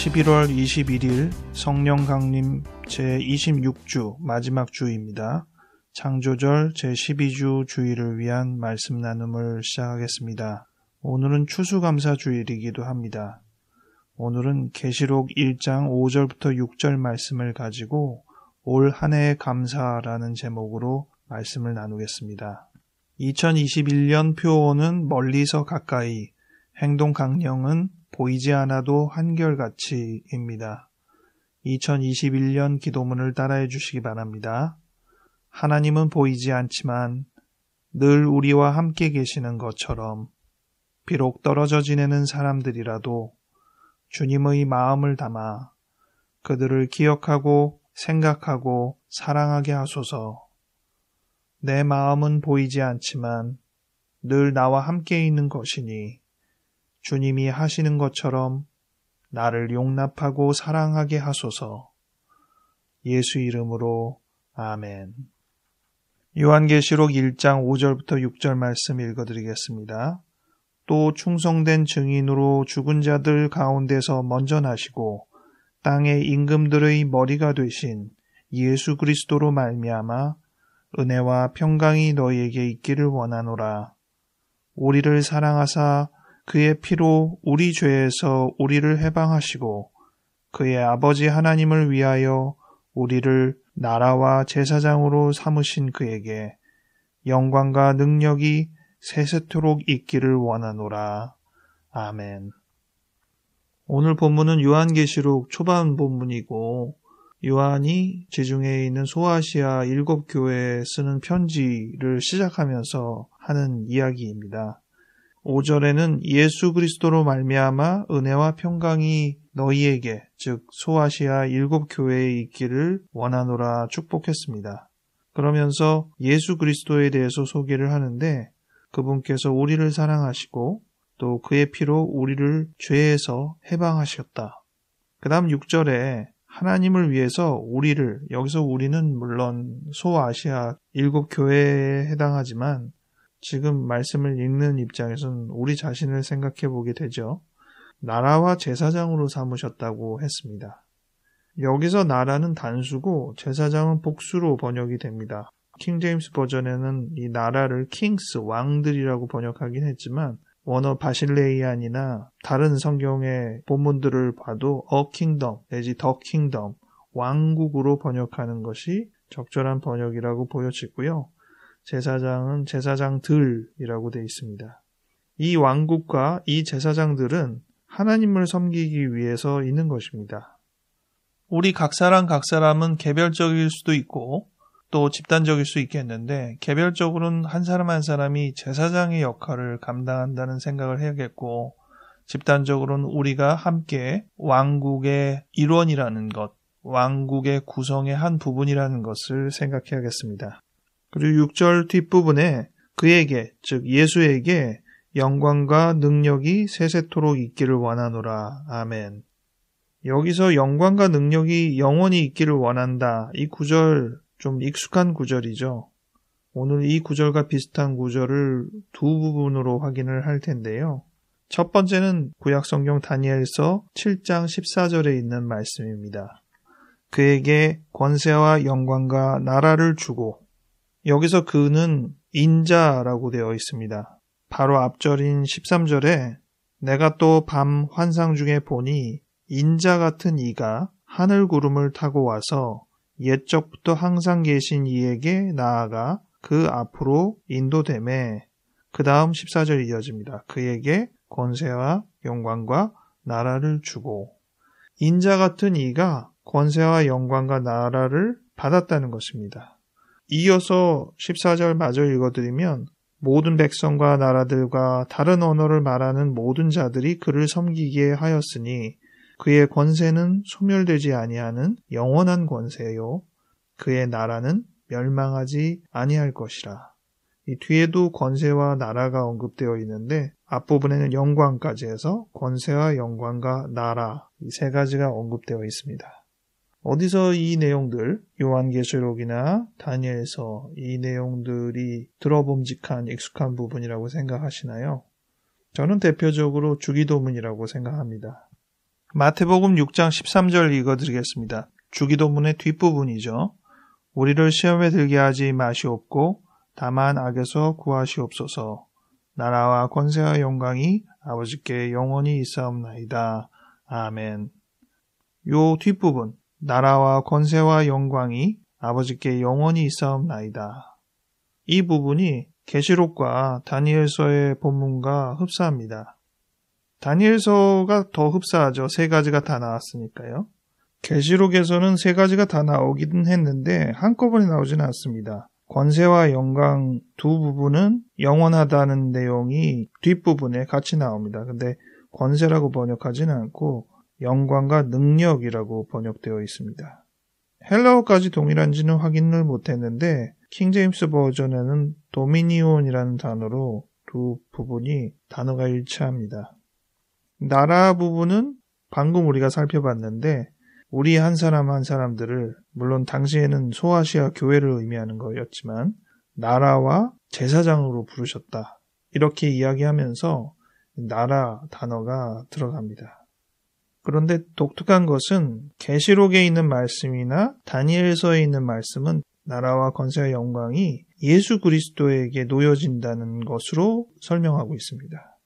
11월 21일 성령 강림 제26주 마지막 주입니다. 창조절 제12주 주일을 위한 말씀 나눔을 시작하겠습니다. 오늘은 추수감사주일이기도 합니다. 오늘은 계시록 1장 5절부터 6절 말씀을 가지고 올 한 해의 감사라는 제목으로 말씀을 나누겠습니다. 2021년 표어는 멀리서 가까이, 행동 강령은 보이지 않아도 한결같이입니다. 2021년 기도문을 따라해 주시기 바랍니다. 하나님은 보이지 않지만 늘 우리와 함께 계시는 것처럼 비록 떨어져 지내는 사람들이라도 주님의 마음을 담아 그들을 기억하고 생각하고 사랑하게 하소서. 내 마음은 보이지 않지만 늘 나와 함께 있는 것이니 주님이 하시는 것처럼 나를 용납하고 사랑하게 하소서. 예수 이름으로 아멘. 요한계시록 1장 5절부터 6절 말씀 읽어드리겠습니다. 또 충성된 증인으로 죽은 자들 가운데서 먼저 나시고 땅의 임금들의 머리가 되신 예수 그리스도로 말미암아 은혜와 평강이 너희에게 있기를 원하노라. 우리를 사랑하사 그의 피로 우리 죄에서 우리를 해방하시고 그의 아버지 하나님을 위하여 우리를 나라와 제사장으로 삼으신 그에게 영광과 능력이 세세토록 있기를 원하노라. 아멘. 오늘 본문은 요한계시록 초반 본문이고 요한이 지중해에 있는 소아시아 7교회에 쓰는 편지를 시작하면서 하는 이야기입니다. 5절에는 예수 그리스도로 말미암아 은혜와 평강이 너희에게, 즉 소아시아 7교회에 있기를 원하노라 축복했습니다. 그러면서 예수 그리스도에 대해서 소개를 하는데 그분께서 우리를 사랑하시고 또 그의 피로 우리를 죄에서 해방하셨다. 그 다음 6절에 하나님을 위해서 우리를, 여기서 우리는 물론 소아시아 7교회에 해당하지만 지금 말씀을 읽는 입장에서는 우리 자신을 생각해 보게 되죠. 나라와 제사장으로 삼으셨다고 했습니다. 여기서 나라는 단수고 제사장은 복수로 번역이 됩니다. 킹제임스 버전에는 이 나라를 킹스, 왕들이라고 번역하긴 했지만 원어 바실레이안이나 다른 성경의 본문들을 봐도 a kingdom 내지 the kingdom, 왕국으로 번역하는 것이 적절한 번역이라고 보여지고요. 제사장은 제사장들이라고 되어 있습니다. 이 왕국과 이 제사장들은 하나님을 섬기기 위해서 있는 것입니다. 우리 각 사람은 개별적일 수도 있고 또 집단적일 수 있겠는데 개별적으로는 한 사람 한 사람이 제사장의 역할을 감당한다는 생각을 해야겠고 집단적으로는 우리가 함께 왕국의 일원이라는 것, 왕국의 구성의 한 부분이라는 것을 생각해야겠습니다. 그리고 6절 뒷부분에 그에게, 즉 예수에게 영광과 능력이 세세토록 있기를 원하노라. 아멘. 여기서 영광과 능력이 영원히 있기를 원한다. 이 구절 좀 익숙한 구절이죠. 오늘 이 구절과 비슷한 구절을 두 부분으로 확인을 할 텐데요. 첫 번째는 구약성경 다니엘서 7장 14절에 있는 말씀입니다. 그에게 권세와 영광과 나라를 주고, 여기서 그는 인자라고 되어 있습니다. 바로 앞절인 13절에 내가 또 밤 환상 중에 보니 인자 같은 이가 하늘 구름을 타고 와서 옛적부터 항상 계신 이에게 나아가 그 앞으로 인도되매, 그 다음 14절 이어집니다. 그에게 권세와 영광과 나라를 주고, 인자 같은 이가 권세와 영광과 나라를 받았다는 것입니다. 이어서 14절 마저 읽어드리면 모든 백성과 나라들과 다른 언어를 말하는 모든 자들이 그를 섬기게 하였으니 그의 권세는 소멸되지 아니하는 영원한 권세요. 그의 나라는 멸망하지 아니할 것이라. 이 뒤에도 권세와 나라가 언급되어 있는데 앞부분에는 영광까지 해서 권세와 영광과 나라, 이 세 가지가 언급되어 있습니다. 어디서 이 내용들, 요한계시록이나 다니엘서 이 내용들이 들어봄직한 익숙한 부분이라고 생각하시나요? 저는 대표적으로 주기도문이라고 생각합니다. 마태복음 6장 13절 읽어드리겠습니다. 주기도문의 뒷부분이죠. 우리를 시험에 들게 하지 마시옵고 다만 악에서 구하시옵소서. 나라와 권세와 영광이 아버지께 영원히 있사옵나이다. 아멘. 요 뒷부분, 나라와 권세와 영광이 아버지께 영원히 있사옵나이다. 이 부분이 계시록과 다니엘서의 본문과 흡사합니다. 다니엘서가 더 흡사하죠. 세 가지가 다 나왔으니까요. 계시록에서는 세 가지가 다 나오긴 했는데 한꺼번에 나오지는 않습니다. 권세와 영광 두 부분은 영원하다는 내용이 뒷부분에 같이 나옵니다. 근데 권세라고 번역하지는 않고 영광과 능력이라고 번역되어 있습니다. 헬라어까지 동일한지는 확인을 못했는데 킹제임스 버전에는 도미니온이라는 단어로 두 부분이 단어가 일치합니다. 나라 부분은 방금 우리가 살펴봤는데 우리 한 사람 한 사람들을 물론 당시에는 소아시아 교회를 의미하는 거였지만 나라와 제사장으로 부르셨다. 이렇게 이야기하면서 나라 단어가 들어갑니다. 그런데 독특한 것은 계시록에 있는 말씀이나 다니엘서에 있는 말씀은 나라와 권세와 영광이 예수 그리스도에게 놓여진다는 것으로 설명하고 있습니다.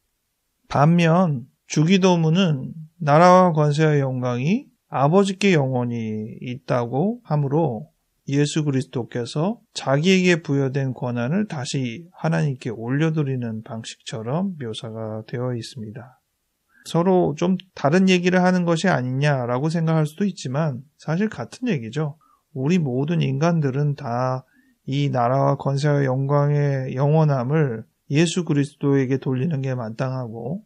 반면 주기도문은 나라와 권세와 영광이 아버지께 영원히 있다고 하므로 예수 그리스도께서 자기에게 부여된 권한을 다시 하나님께 올려드리는 방식처럼 묘사가 되어 있습니다. 서로 좀 다른 얘기를 하는 것이 아니냐라고 생각할 수도 있지만 사실 같은 얘기죠. 우리 모든 인간들은 다 이 나라와 권세와 영광의 영원함을 예수 그리스도에게 돌리는 게 마땅하고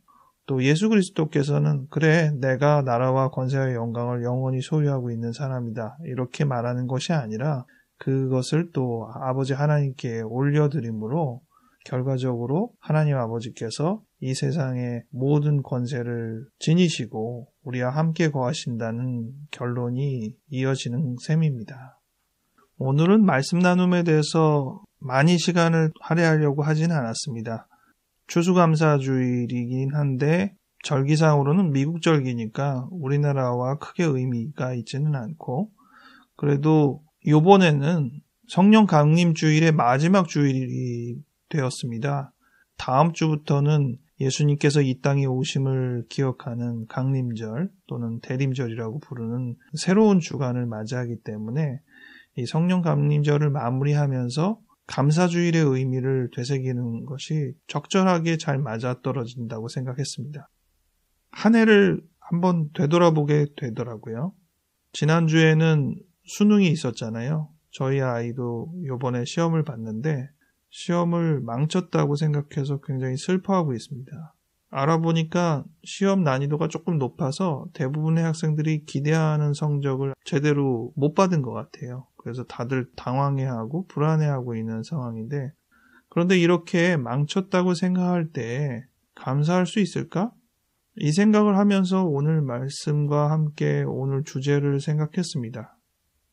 또 예수 그리스도께서는 그래 내가 나라와 권세와 영광을 영원히 소유하고 있는 사람이다 이렇게 말하는 것이 아니라 그것을 또 아버지 하나님께 올려드림으로 결과적으로 하나님 아버지께서 이 세상의 모든 권세를 지니시고 우리와 함께 거하신다는 결론이 이어지는 셈입니다. 오늘은 말씀 나눔에 대해서 많이 시간을 할애하려고 하지는 않았습니다. 추수감사주일이긴 한데 절기상으로는 미국 절기니까 우리나라와 크게 의미가 있지는 않고 그래도 이번에는 성령 강림주일의 마지막 주일이 되었습니다. 다음 주부터는 예수님께서 이 땅에 오심을 기억하는 강림절 또는 대림절이라고 부르는 새로운 주간을 맞이하기 때문에 이 성령 강림절을 마무리하면서 감사주일의 의미를 되새기는 것이 적절하게 잘 맞아떨어진다고 생각했습니다. 한 해를 한번 되돌아보게 되더라고요. 지난주에는 수능이 있었잖아요. 저희 아이도 이번에 시험을 봤는데 시험을 망쳤다고 생각해서 굉장히 슬퍼하고 있습니다. 알아보니까 시험 난이도가 조금 높아서 대부분의 학생들이 기대하는 성적을 제대로 못 받은 것 같아요. 그래서 다들 당황해하고 불안해하고 있는 상황인데 그런데 이렇게 망쳤다고 생각할 때 감사할 수 있을까? 이 생각을 하면서 오늘 말씀과 함께 오늘 주제를 생각했습니다.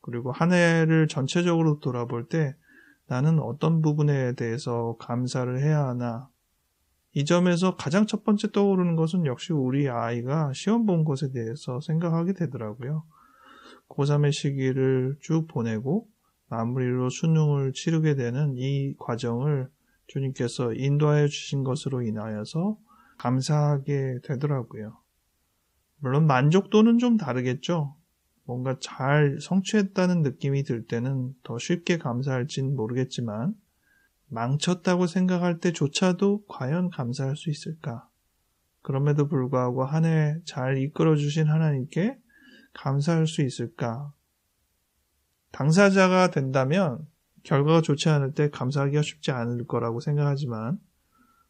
그리고 한 해를 전체적으로 돌아볼 때 나는 어떤 부분에 대해서 감사를 해야 하나? 이 점에서 가장 첫 번째 떠오르는 것은 역시 우리 아이가 시험 본 것에 대해서 생각하게 되더라고요. 고3의 시기를 쭉 보내고 마무리로 수능을 치르게 되는 이 과정을 주님께서 인도하여 주신 것으로 인하여서 감사하게 되더라고요. 물론 만족도는 좀 다르겠죠. 뭔가 잘 성취했다는 느낌이 들 때는 더 쉽게 감사할진 모르겠지만 망쳤다고 생각할 때조차도 과연 감사할 수 있을까? 그럼에도 불구하고 한 해 잘 이끌어주신 하나님께 감사할 수 있을까? 당사자가 된다면 결과가 좋지 않을 때 감사하기가 쉽지 않을 거라고 생각하지만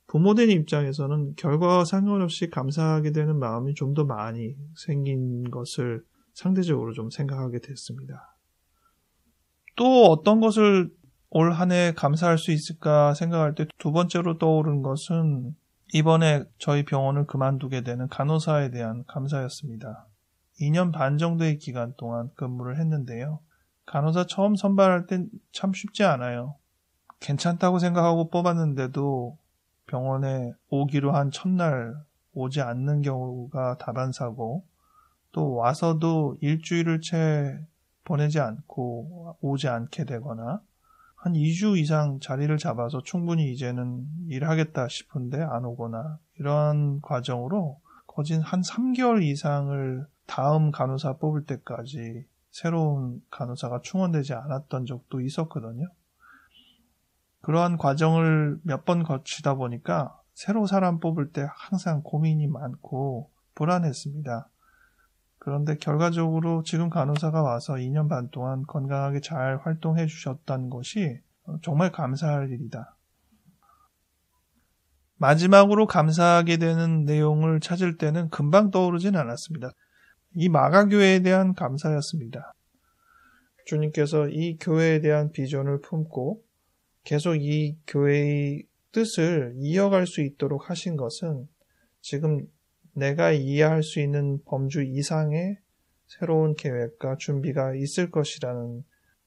부모된 입장에서는 결과와 상관없이 감사하게 되는 마음이 좀 더 많이 생긴 것을 상대적으로 좀 생각하게 됐습니다. 또 어떤 것을 올 한 해 감사할 수 있을까 생각할 때 두 번째로 떠오른 것은 이번에 저희 병원을 그만두게 되는 간호사에 대한 감사였습니다. 2년 반 정도의 기간 동안 근무를 했는데요. 간호사 처음 선발할 땐 참 쉽지 않아요. 괜찮다고 생각하고 뽑았는데도 병원에 오기로 한 첫날 오지 않는 경우가 다반사고 또 와서도 일주일을 채 보내지 않고 오지 않게 되거나 한 2주 이상 자리를 잡아서 충분히 이제는 일하겠다 싶은데 안 오거나 이러한 과정으로 거진 한 3개월 이상을 다음 간호사 뽑을 때까지 새로운 간호사가 충원되지 않았던 적도 있었거든요. 그러한 과정을 몇 번 거치다 보니까 새로 사람 뽑을 때 항상 고민이 많고 불안했습니다. 그런데 결과적으로 지금 간호사가 와서 2년 반 동안 건강하게 잘 활동해 주셨다는 것이 정말 감사할 일이다. 마지막으로 감사하게 되는 내용을 찾을 때는 금방 떠오르진 않았습니다. 이 마가교회에 대한 감사였습니다. 주님께서 이 교회에 대한 비전을 품고 계속 이 교회의 뜻을 이어갈 수 있도록 하신 것은 지금 내가 이해할 수 있는 범주 이상의 새로운 계획과 준비가 있을 것이라는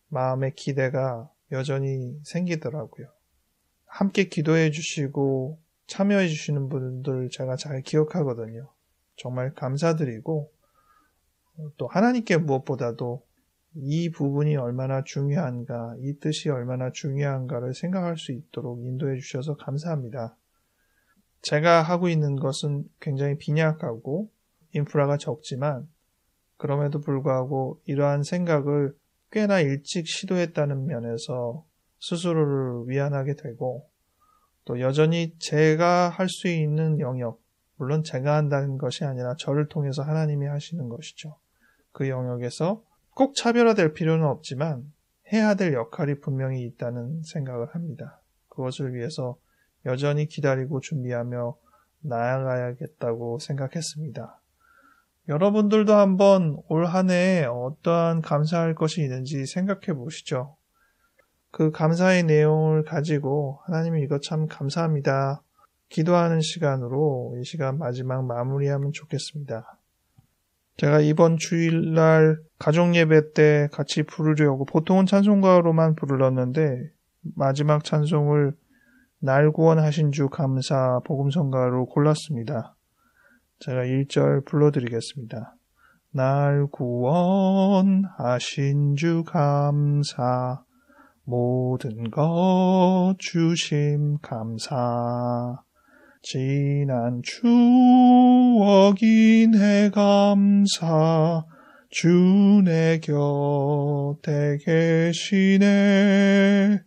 마음의 기대가 여전히 생기더라고요. 함께 기도해 주시고 참여해 주시는 분들 제가 잘 기억하거든요. 정말 감사드리고 또 하나님께 무엇보다도 이 부분이 얼마나 중요한가, 이 뜻이 얼마나 중요한가를 생각할 수 있도록 인도해 주셔서 감사합니다. 제가 하고 있는 것은 굉장히 빈약하고 인프라가 적지만 그럼에도 불구하고 이러한 생각을 꽤나 일찍 시도했다는 면에서 스스로를 위안하게 되고 또 여전히 제가 할 수 있는 영역, 물론 제가 한다는 것이 아니라 저를 통해서 하나님이 하시는 것이죠. 그 영역에서 꼭 차별화될 필요는 없지만 해야 될 역할이 분명히 있다는 생각을 합니다. 그것을 위해서 여전히 기다리고 준비하며 나아가야겠다고 생각했습니다. 여러분들도 한번 올 한 해에 어떠한 감사할 것이 있는지 생각해 보시죠. 그 감사의 내용을 가지고 하나님 이거 참 감사합니다. 기도하는 시간으로 이 시간 마지막 마무리하면 좋겠습니다. 제가 이번 주일날 가족예배 때 같이 부르려고 보통은 찬송가로만 불렀는데 마지막 찬송을 날 구원하신 주 감사 복음성가로 골랐습니다. 제가 1절 불러드리겠습니다. 날 구원하신 주 감사 모든 것 주심 감사 지난 추억이네 감사 주 내 곁에 계시네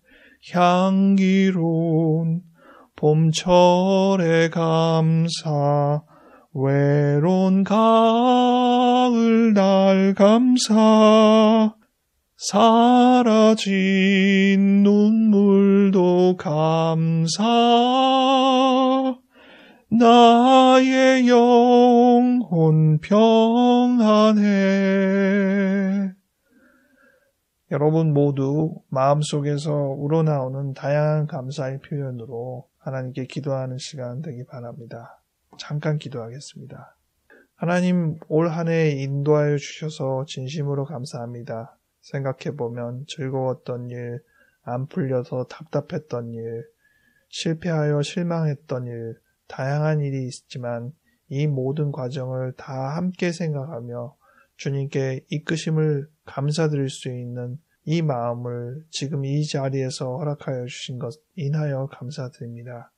향기로운 봄철의 감사 외로운 가을 날 감사 사라진 눈물도 감사 나의 영혼 평안해. 여러분 모두 마음속에서 우러나오는 다양한 감사의 표현으로 하나님께 기도하는 시간 되기 바랍니다. 잠깐 기도하겠습니다. 하나님 올 한 해 인도하여 주셔서 진심으로 감사합니다. 생각해보면 즐거웠던 일, 안 풀려서 답답했던 일, 실패하여 실망했던 일, 다양한 일이 있지만 이 모든 과정을 다 함께 생각하며 주님께 이끄심을 감사드릴 수 있는 이 마음을 지금 이 자리에서 허락하여 주신 것 인하여 감사드립니다.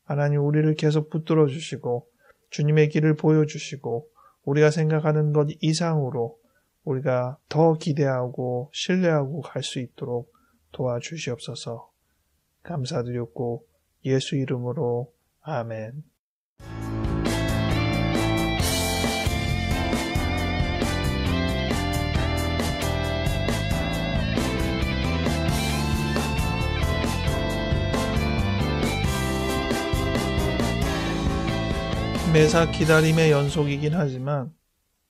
하나님 우리를 계속 붙들어 주시고 주님의 길을 보여주시고 우리가 생각하는 것 이상으로 우리가 더 기대하고 신뢰하고 갈 수 있도록 도와주시옵소서. 감사드렸고 예수 이름으로 아멘. 매사 기다림의 연속이긴 하지만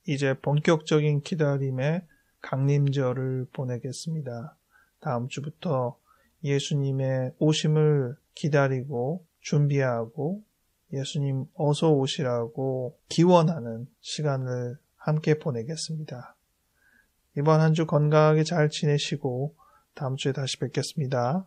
이제 본격적인 기다림의 강림절을 보내겠습니다. 다음 주부터 예수님의 오심을 기다리고 준비하고 예수님 어서 오시라고 기원하는 시간을 함께 보내겠습니다. 이번 한 주 건강하게 잘 지내시고 다음 주에 다시 뵙겠습니다.